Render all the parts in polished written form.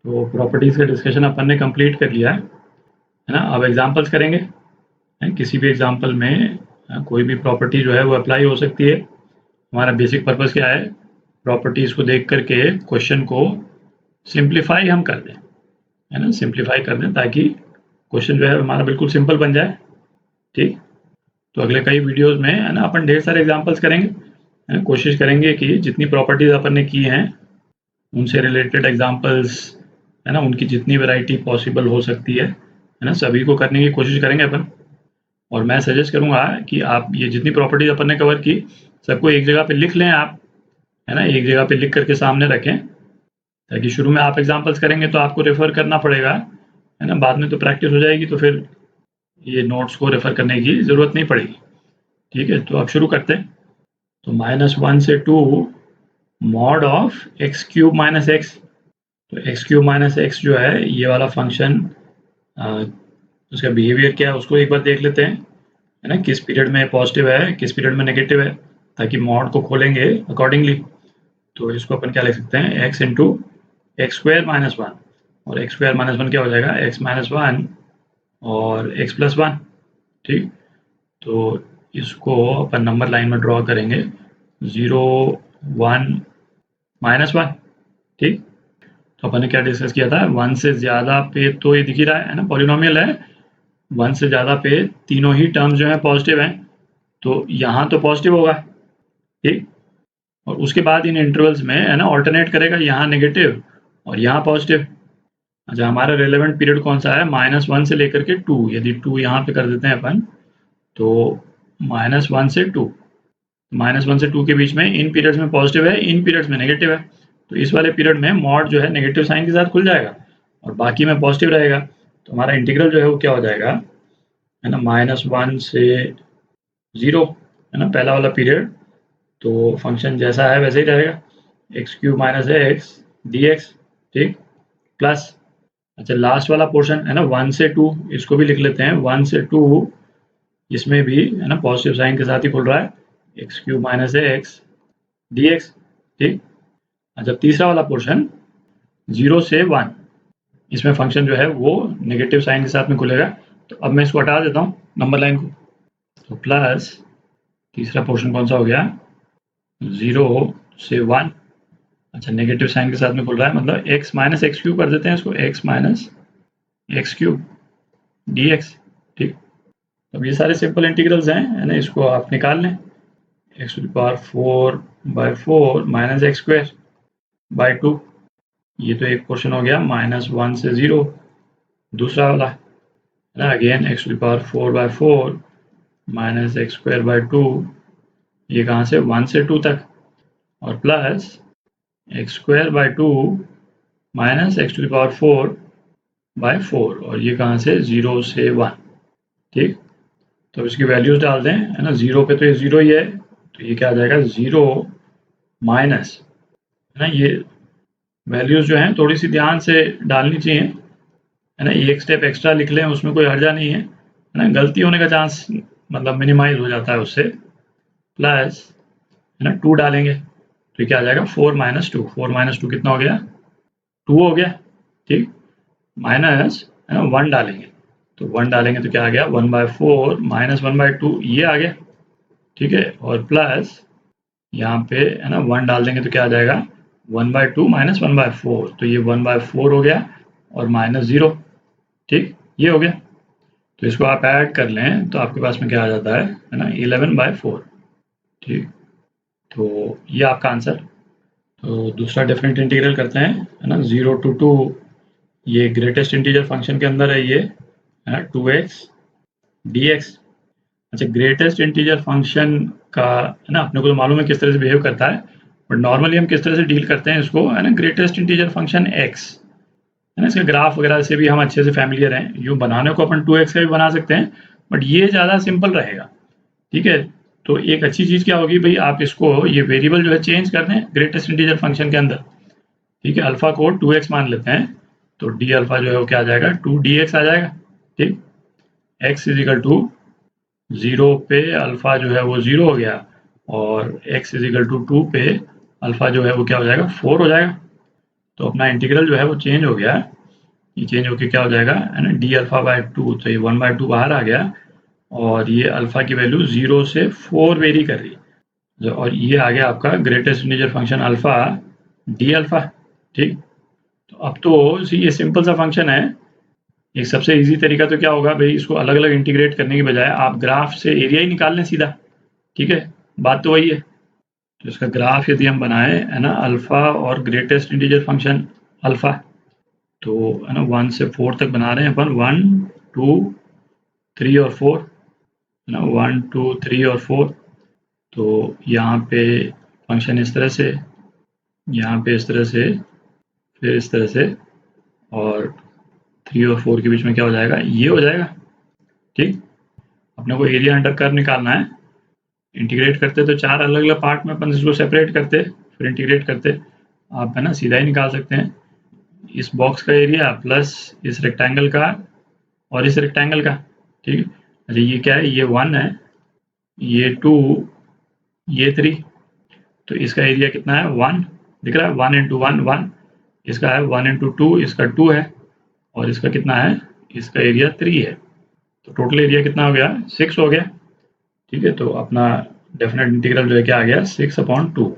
तो प्रॉपर्टीज़ का डिस्कशन अपन ने कंप्लीट कर लिया है ना। अब एग्जांपल्स करेंगे। किसी भी एग्जांपल में कोई भी प्रॉपर्टी जो है वो अप्लाई हो सकती है। हमारा बेसिक पर्पस क्या है, प्रॉपर्टीज़ को देख करके क्वेश्चन को सिंप्लीफाई हम कर दें, है ना, सिंप्लीफाई कर दें ताकि क्वेश्चन जो है हमारा बिल्कुल सिंपल बन जाए। ठीक, तो अगले कई वीडियोस में है ना अपन ढेर सारे एग्जांपल्स करेंगे, है ना, कोशिश करेंगे कि जितनी प्रॉपर्टीज अपन ने की हैं उनसे रिलेटेड एग्जांपल्स, है ना, उनकी जितनी वैरायटी पॉसिबल हो सकती है ना, सभी को करने की कोशिश करेंगे अपन। और मैं सजेस्ट करूंगा कि आप ये जितनी प्रॉपर्टीज अपन ने कवर की सबको एक जगह पे लिख लें आप, है ना, एक जगह पे लिख करके सामने रखें ताकि शुरू में आप एग्जांपल्स करेंगे तो आपको रेफर करना पड़ेगा, है ना, बाद में तो प्रैक्टिस हो जाएगी तो फिर ये नोट्स को रेफर करने की ज़रूरत नहीं पड़ेगी। ठीक है, तो अब शुरू करते हैं। तो -1 से 2 mod of x cube minus x. तो एक्स क्यूब माइनस एक्स जो है ये वाला फंक्शन, उसका बिहेवियर क्या है उसको एक बार देख लेते हैं, है ना, किस पीरियड में पॉजिटिव है किस पीरियड में नेगेटिव है, ताकि मॉड को खोलेंगे अकॉर्डिंगली। तो इसको अपन क्या लिख सकते हैं, x into x square minus one, और एक्स स्क्वायर माइनस वन क्या हो जाएगा, एक्स माइनस वन और एक्स प्लस वन। ठीक, तो इसको अपन नंबर लाइन में ड्रॉ करेंगे 0 1 -1। ठीक, तो अपन ने क्या डिस्कस किया था, 1 से ज़्यादा पे तो ये दिख ही रहा है ना, पॉलिनोमियल है, 1 से ज़्यादा पे तीनों ही टर्म्स जो है पॉजिटिव हैं, तो यहाँ तो पॉजिटिव होगा। ठीक, और उसके बाद इन इंटरवल्स में है ना ऑल्टरनेट करेगा, यहाँ नेगेटिव और यहाँ पॉजिटिव। अच्छा, हमारा रेलेवेंट पीरियड कौन सा है, -1 से लेकर के 2। यदि 2 यहाँ पे कर देते हैं अपन तो -1 से 2, -1 से 2 के बीच में इन पीरियड्स में पॉजिटिव है, इन पीरियड्स में नेगेटिव है। तो इस वाले पीरियड में मॉड जो है नेगेटिव साइन के साथ खुल जाएगा और बाकी में पॉजिटिव रहेगा। तो हमारा इंटीग्रल जो है वो क्या हो जाएगा, है ना, -1 से 0, है ना, पहला वाला पीरियड। तो फंक्शन जैसा है वैसे ही रहेगा, x cube minus x D x. ठीक, प्लस, अच्छा लास्ट वाला पोर्शन है ना 1 से 2, इसको भी लिख लेते हैं 1 से 2, इसमें भी है ना पॉजिटिव साइन के साथ ही खुल रहा है, x cube minus x D x. ठीक, अच्छा तीसरा वाला पोर्शन 0 से 1, इसमें फंक्शन जो है वो नेगेटिव साइन के साथ में खुलेगा। तो अब मैं इसको हटा देता हूँ नंबर लाइन को, तो प्लस तीसरा पोर्शन कौन सा हो गया, 0 से 1। अच्छा नेगेटिव साइन के साथ में खुल रहा है, मतलब x माइनस एक्स क्यूब कर देते हैं इसको, x minus x cube D x. ठीक, अब ये सारे सिंपल इंटीग्रल्स हैं, है ना, इसको आप निकाल लें, x to the power 4/4 minus x square by 2। ये तो एक पोर्शन हो गया -1 से 0। दूसरा वाला है ना, again x to the power 4/4 minus x square by 2, ये कहाँ से 1 से 2 तक, और plus x square by 2 minus x to the power 4/4, और ये कहाँ से 0 से 1। ठीक, तो इसकी वैल्यूज डाल दें, है ना, 0 पे तो ये 0 ही है, तो ये क्या आ जाएगा 0 माइनस, है ना, ये वैल्यूज जो हैं थोड़ी सी ध्यान से डालनी चाहिए, है ना, एक स्टेप एक्स्ट्रा लिख लें उसमें कोई हर्जा नहीं है ना, गलती होने का चांस मतलब मिनिमाइज हो जाता है उससे। प्लस, है ना, 2 डालेंगे तो क्या आ जाएगा 4 - 2, 4 - 2 कितना हो गया, 2 हो गया। ठीक, माइनस, है ना, 1 डालेंगे तो 1 डालेंगे तो क्या आ गया 1/4 माइनस 1/2, ये आ गया। ठीक है, और प्लस यहाँ पे है ना 1 डाल देंगे तो क्या आ जाएगा 1/2 माइनस 1/4, तो ये 1/4 हो गया और -0। ठीक, ये हो गया। तो इसको आप ऐड कर लें तो आपके पास में क्या आ जाता है ना 11/4। ठीक, तो ये आपका आंसर। तो दूसरा डेफिनेट इंटीग्रल करते हैं, है ना, 0 to 2, ये ग्रेटेस्ट इंटीजर फंक्शन के अंदर है, ये है ना 2x dx। अच्छा, ग्रेटेस्ट इंटीजर फंक्शन का है ना अपने को तो मालूम है किस तरह से बिहेव करता है, बट नॉर्मली हम किस तरह से डील करते हैं इसको, है ना, ग्रेटेस्ट इंटीजर फंक्शन x, है ना, इसके ग्राफ वगैरह से भी हम अच्छे से फैमिलियर हैं, यूँ बनाने को अपन 2x का भी बना सकते हैं, बट ये ज़्यादा सिंपल रहेगा। ठीक है, तो एक अच्छी चीज़ क्या होगी भाई, आप इसको ये वेरिएबल जो है चेंज कर दें ग्रेटेस्ट इंटीजर फंक्शन के अंदर। ठीक है, अल्फा को 2x मान लेते हैं, तो डी अल्फा जो है वो क्या आ जाएगा 2dx आ जाएगा। ठीक, x इजिकल टू 0 पे अल्फा जो है वो 0 हो गया, और x इजिकल टू 2 पे अल्फा जो है वो क्या हो जाएगा 4 हो जाएगा। तो अपना इंटीग्रल जो है वो चेंज हो गया, ये चेंज होके क्या हो जाएगा, है ना, डी अल्फा बाय 2, तो ये 1/2 बाहर आ गया और ये अल्फा की वैल्यू 0 से 4 वेरी कर रही है, और ये आ गया आपका greatest integer function alpha D alpha. ठीक, तो अब तो ये सिंपल सा फंक्शन है। एक सबसे इजी तरीका तो क्या होगा भाई, इसको अलग अलग इंटीग्रेट करने की बजाय आप ग्राफ से एरिया ही निकाल लें सीधा। ठीक है, बात तो वही है। तो इसका ग्राफ यदि हम बनाए, है ना, अल्फा और ग्रेटेस्ट इंटीजर फंक्शन अल्फा, तो है ना 1 से 4 तक बना रहे हैं अपन, 1 2 3 और 4, है ना, 1 2 3 और 4। तो यहाँ पे फंक्शन इस तरह से, यहाँ पे इस तरह से, फिर इस तरह से, और 3 और 4 के बीच में क्या हो जाएगा, ये हो जाएगा। ठीक, अपने को एरिया अंडर कर्व निकालना है। इंटीग्रेट करते तो 4 अलग अलग पार्ट में अपन इसको सेपरेट करते, फिर इंटीग्रेट करते। आप है ना सीधा ही निकाल सकते हैं, इस बॉक्स का एरिया प्लस इस रेक्टेंगल का और इस रेक्टेंगल का। ठीक है, अच्छा ये क्या है, ये 1 है, ये 2, ये 3, तो इसका एरिया कितना है, 1 दिख रहा है, 1 इंटू 1 1, इसका है 1 इंटू 2, इसका 2 है, और इसका कितना है, इसका एरिया 3 है। तो टोटल एरिया कितना हो गया, 6 हो गया। ठीक है, तो अपना डेफिनेट इंटीग्रल जो है क्या आ गया, 6/2।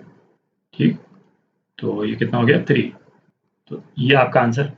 ठीक, तो ये कितना हो गया, 3। तो ये आपका आंसर।